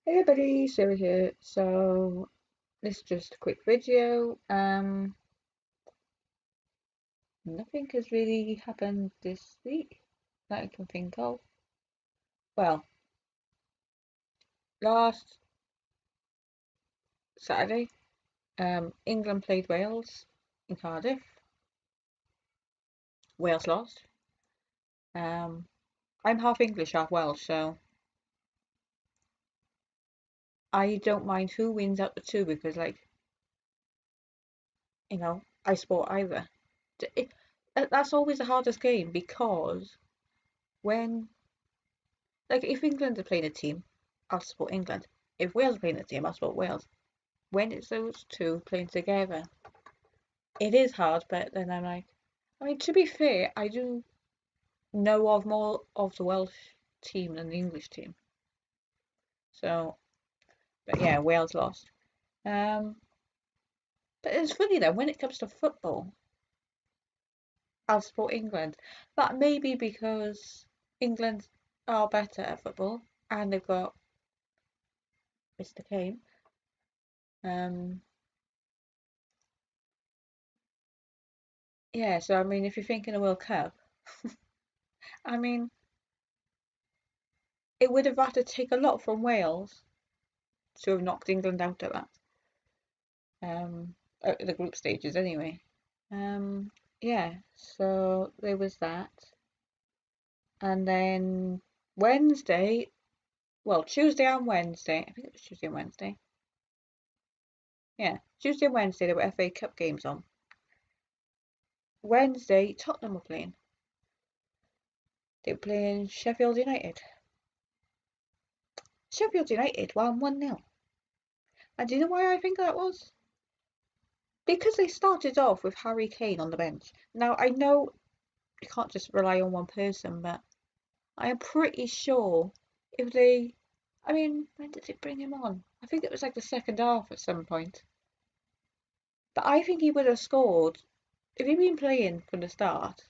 Hey everybody, Sarah here. So this is just a quick video. Nothing has really happened this week that I can think of. Well, last Saturday, England played Wales in Cardiff. Wales lost. Um, I'm half English, half Welsh, so I don't mind who wins out the two because, I support either. That's always the hardest game because when if England are playing a team, I'll support England. If Wales are playing a team, I'll support Wales. When it's those two playing together, it is hard, but then to be fair, I do know of more of the Welsh team than the English team. So, but yeah, Wales lost. Um, but it's funny though, when it comes to football, I'll support England. That may be because England are better at football and they've got Mr. Kane. Um, yeah, so if you're thinking a World Cup, I mean, it would have had to take a lot from Wales to have knocked England out at that. At the group stages anyway. Um, yeah, so there was that. And then Wednesday, well, Tuesday and Wednesday, I think it was Tuesday and Wednesday. Yeah, Tuesday and Wednesday there were FA Cup games on. Wednesday, Tottenham were playing. They were playing Sheffield United. Sheffield United won 1-0. And do you know why I think that was? Because they started off with Harry Kane on the bench. Now, I know you can't just rely on one person, but I am pretty sure if they, when did they bring him on? I think it was like the second half at some point. But I think he would have scored if he'd been playing from the start.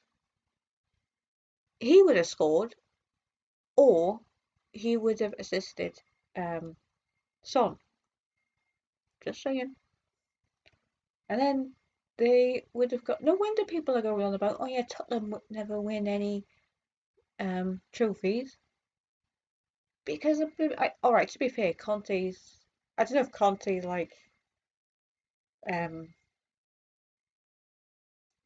He would have scored, or he would have assisted um, Son. Just saying. And then they would have got. No wonder people are going on about, oh yeah, Tottenham would never win any trophies because all right. To be fair, Conte's. I don't know if Conte's um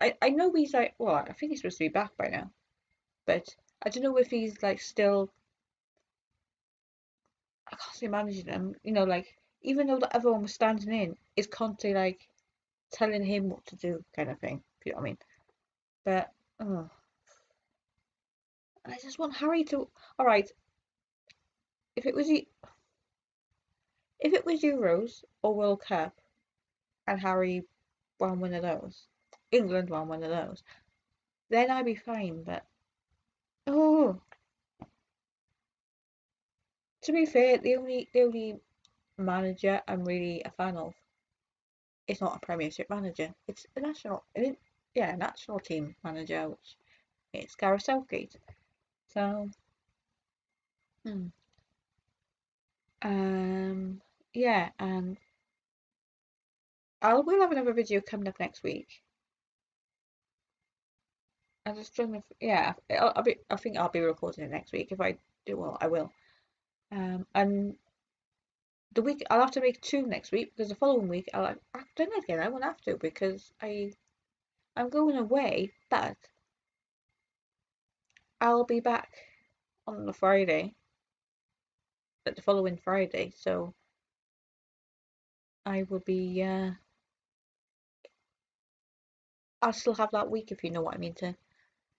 I know he's well, I think he's supposed to be back by now, but I don't know if he's still. I can't say managing them. Even though the other one was standing in, is Conte telling him what to do, kind of thing? If you know what I mean? But oh, I just want Harry to. All right, if it was if it was Euros or World Cup and Harry won one of those, England won one of those, then I'd be fine. But oh, to be fair, the only manager I'm really a fan of. It's not a Premiership manager. It's a national team manager, which it's Gareth Southgate. So, hmm. um, yeah, and we'll have another video coming up next week. I just trying to, yeah, I think I'll be recording it next week. If I do well, I will. And the week I'll have to make two next week because the following week I've done it again. I won't have to because I'm going away, but I'll be back on the Friday, but the following Friday. So I will be. I'll still have that week if you know what I mean to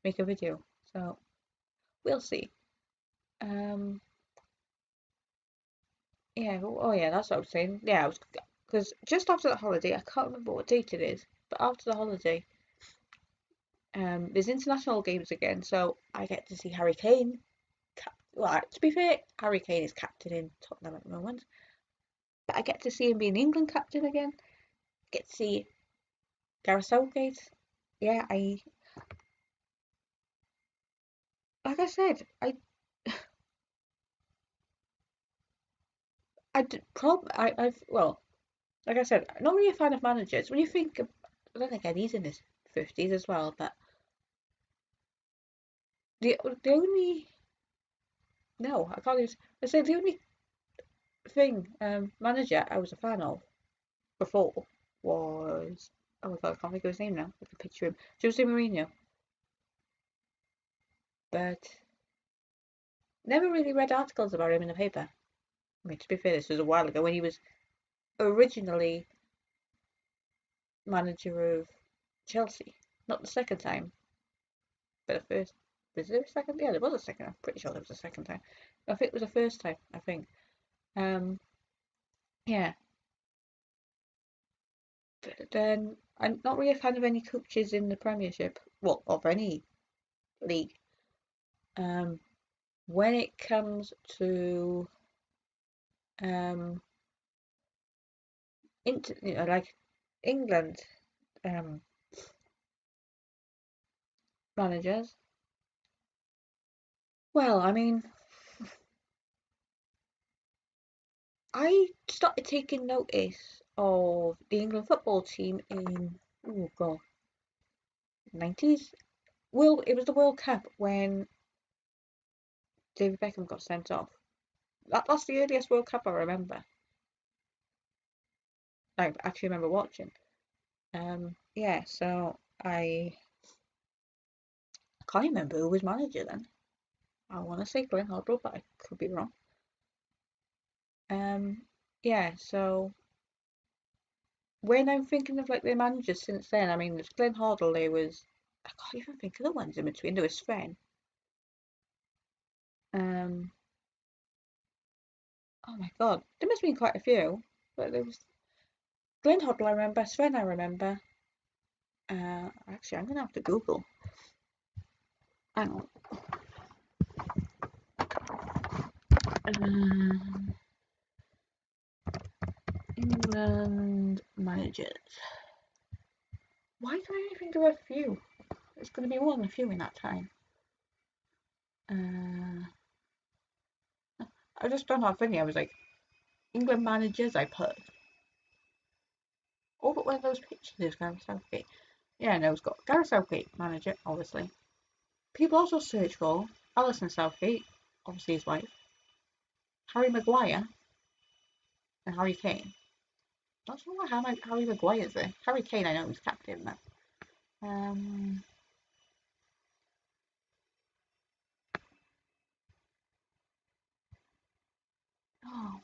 make a video. So we'll see. Um, yeah. Oh yeah, that's what I was saying. Yeah, I was because just after the holiday, I can't remember what date it is, but after the holiday, there's international games again, so I get to see Harry Kane. Well, to be fair, Harry Kane is captain in Tottenham at the moment, but I get to see him being England captain again. Get to see Gareth Southgate. Yeah, I like I said, Well, like I said, not really a fan of managers. When you think of, I don't think Eddie's in his 50s as well, but the only no, I can't even. I say the only thing manager I was a fan of before was, oh my god, I can't think of his name now. I can picture him, Jose Mourinho, but never really read articles about him in the paper. I mean, to be fair, this was a while ago when he was originally manager of Chelsea. Not the second time, but the first. Was there a second? Yeah, there was a second. I'm pretty sure there was a second time. I think it was the first time. I think. Um, yeah. But then I'm not really a fan of any coaches in the Premiership. Well, of any league. Um, when it comes to um, like England um managers. Well, I mean, I started taking notice of the England football team in, oh god, 90s. World, it was the World Cup when David Beckham got sent off. That's the earliest World Cup I remember. I actually remember watching. Yeah, so I can't remember who was manager then. I want to say Glenn Hoddle, but I could be wrong. Yeah, so when I'm thinking of like the managers since then, I mean, there's Glenn Hoddle, there was, I can't even think of the ones in between. There was Sven. Um, oh my God, there must have been quite a few, but there was Glenn Hoddle, I remember, Sven, I remember. Actually, I'm gonna have to Google. Hang on. Um, England managers. Why can't I think of a few? It's going to be more than a few in that time. Uh, I just don't know how funny. I was like, England managers, I put. Oh, but one of those pictures is Gareth Southgate. Yeah, no, it's got Gareth Southgate, manager, obviously. People also search for Alison Southgate, obviously his wife, Harry Maguire, and Harry Kane. Not sure why Harry Maguire's there. Harry Kane, I know he's captain now. Um,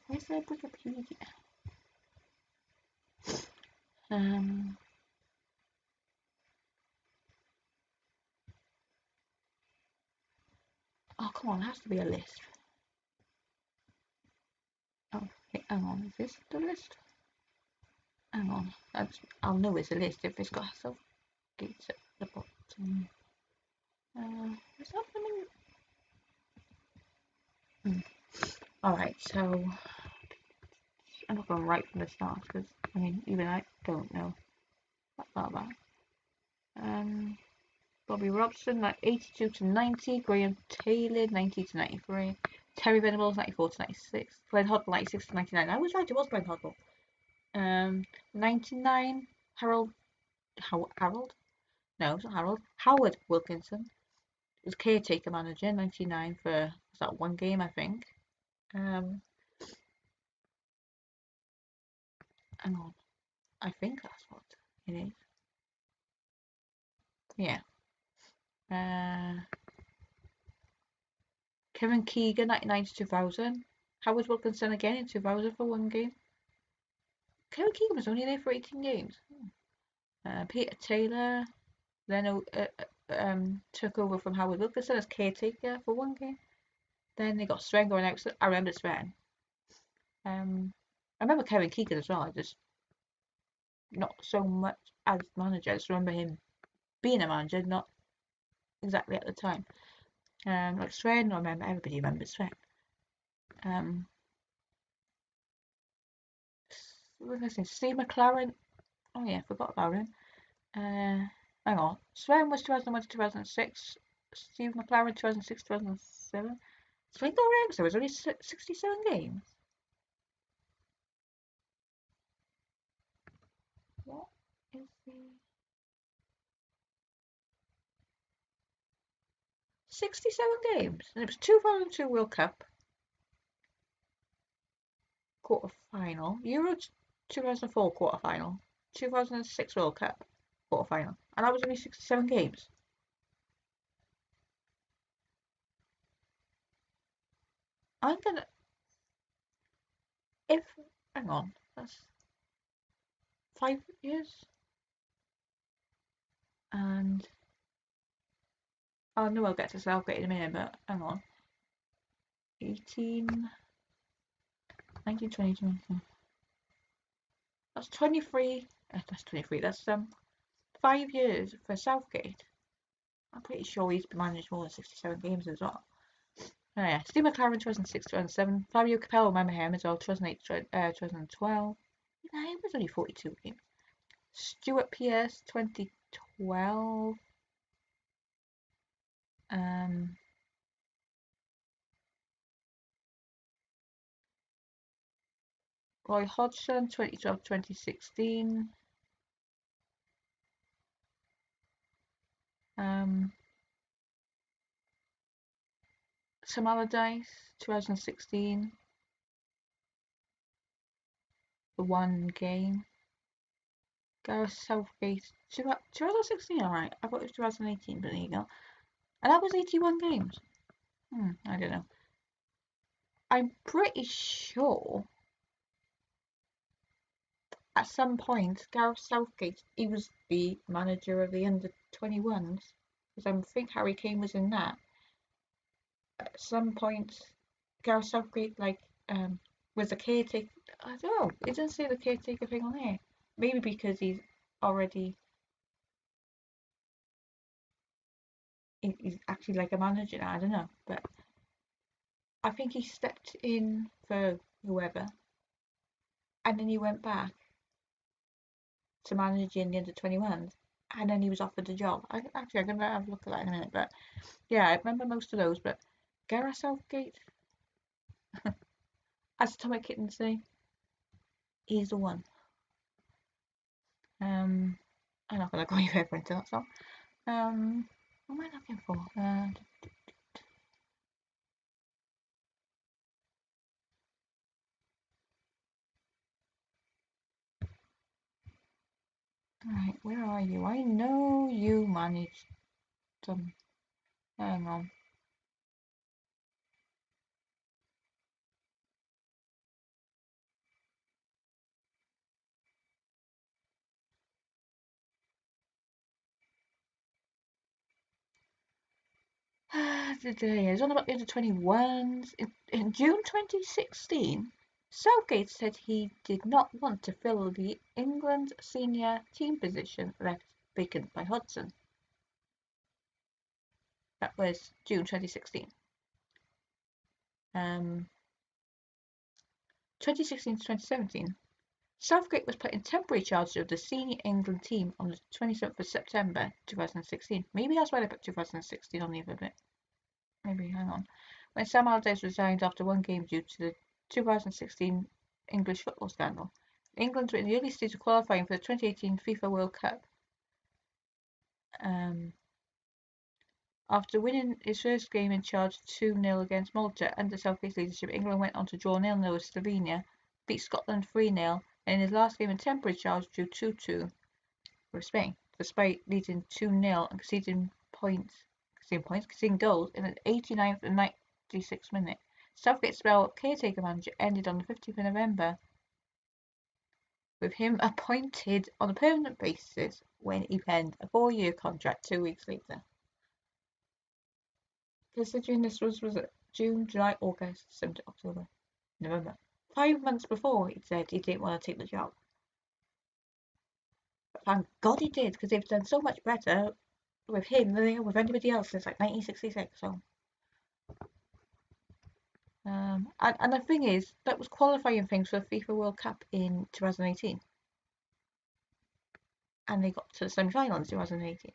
where's their Wikipedia? Um, oh, come on, there has to be a list. Oh, hang on, is this the list? Hang on, I'll know it's a list if it's got Southgate's at the bottom. Is that Hmm. Alright, so I'm not going right from the start because I mean even I don't know that. Um, Bobby Robson, like 82 to 90. Graham Taylor, 90 to 93. Terry Venables, 94 to 96. Glenn Hoddle, 96 to 99. I was right, it was Glenn Hoddle. 99. Harold? No, it's not Harold. Howard Wilkinson was caretaker manager, 99 for was that one game, I think. Um, Hang on, I think that's what it is. Yeah. Uh, Kevin Keegan, 99 to 2000. Howard Wilkinson again in 2000 for one game. Kevin Keegan was only there for 18 games. Peter Taylor then took over from Howard Wilkinson as caretaker for one game. Then they got Sven going out. I remember Sven. I remember Kevin Keegan as well. I just not so much as manager. I just remember him being a manager, not exactly at the time. Like Sven, I remember everybody remembers Sven. What was I saying? Steve McLaren. Oh yeah, I forgot about him. Hang on. Sven was 2001 to 2006. Steve McLaren 2006 2007. Sven got around, so it was only 67 games. is the 67 games, and it was 2002 World Cup quarter final, Euro 2004 quarter final, 2006 World Cup quarter final, and that was only 67 games. I'm gonna if hang on, that's 5 years, and I know I'll get to Southgate in a minute, but hang on, 18, 19, 20, 20. That's 23. That's 23. That's 5 years for Southgate. I'm pretty sure he's managed more than 67 games as well. Oh yeah, Steve McLaren 2006, 2007. Fabio Capello, remember him as well, 2008, 2012. No, it was only 42 games. Stuart Pearce 2012. Roy Hodgson 2012, 2016. Sam Allardyce 2016. The one game. Gareth Southgate 2016, alright. I thought it was 2018, but there you go. And that was 81 games. I don't know. I'm pretty sure at some point Gareth Southgate, he was the manager of the under 21s, because I think Harry Kane was in that. At some point, Gareth Southgate was a caretaker. I don't know. It doesn't say the caretaker thing on here. Maybe because he's already he's actually like a manager now. I don't know, but I think he stepped in for whoever, and then he went back to managing the under 21s, and then he was offered a job. I'm going to have a look at that in a minute, but yeah, I remember most of those. But Gareth Southgate, as Tommy Kitten say, he's the one. I'm not going to go any further into that song. What am I looking for? Right, where are you? I know you managed them. Hang on. Today is on about the under 21s. In June 2016, Southgate said he did not want to fill the England senior team position left vacant by Hodgson. That was June 2016. 2016 to 2017, Southgate was put in temporary charge of the senior England team on the 27th of September 2016. Maybe that's why they put 2016 on the other bit. Maybe, hang on. When Sam Allardyce resigned after one game due to the 2016 English football scandal. England were in the early stage of qualifying for the 2018 FIFA World Cup. After winning his first game in charge 2-0 against Malta under Southgate's leadership, England went on to draw 0-0 with Slovenia, beat Scotland 3-0, and in his last game in temporary charge drew 2-2 with Spain, despite leading 2-0 and conceding goals in the 89th and 96th minute. Southgate's spell as caretaker manager ended on the 15th of November, with him appointed on a permanent basis when he penned a 4-year contract 2 weeks later. Considering this was it June, July, August, September, October, November. 5 months before he said he didn't want to take the job. But thank God he did, because they've done so much better with him than they have with anybody else since like 1966. So, and the thing is, that was qualifying things for the FIFA World Cup in 2018, and they got to the semi-final in 2018.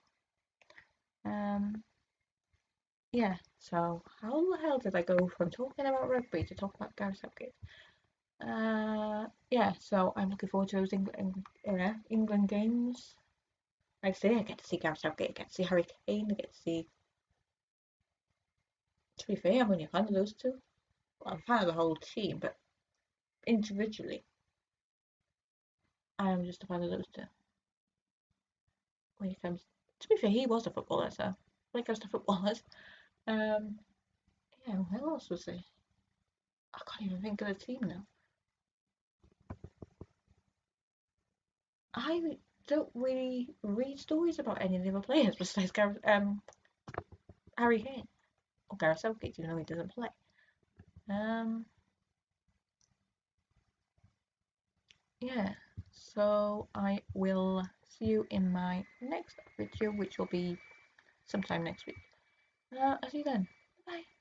Yeah. So how the hell did I go from talking about rugby to talk about Gareth Southgate? Yeah, so I'm looking forward to those England games. Like I say, I get to see Gareth Southgate, I get to see Harry Kane, I get to see. To be fair, I'm only a fan of those two. Well, I'm a fan of the whole team, but individually, I am just a fan of those two. When it comes, to be fair, he was a footballer, so when it comes to footballers, um, yeah, who else was there? I can't even think of the team now. I don't really read stories about any of the other players besides Harry Kane or Gareth Southgate, even though he doesn't play. Um, yeah, so I will see you in my next video, which will be sometime next week. I'll see you then. Bye.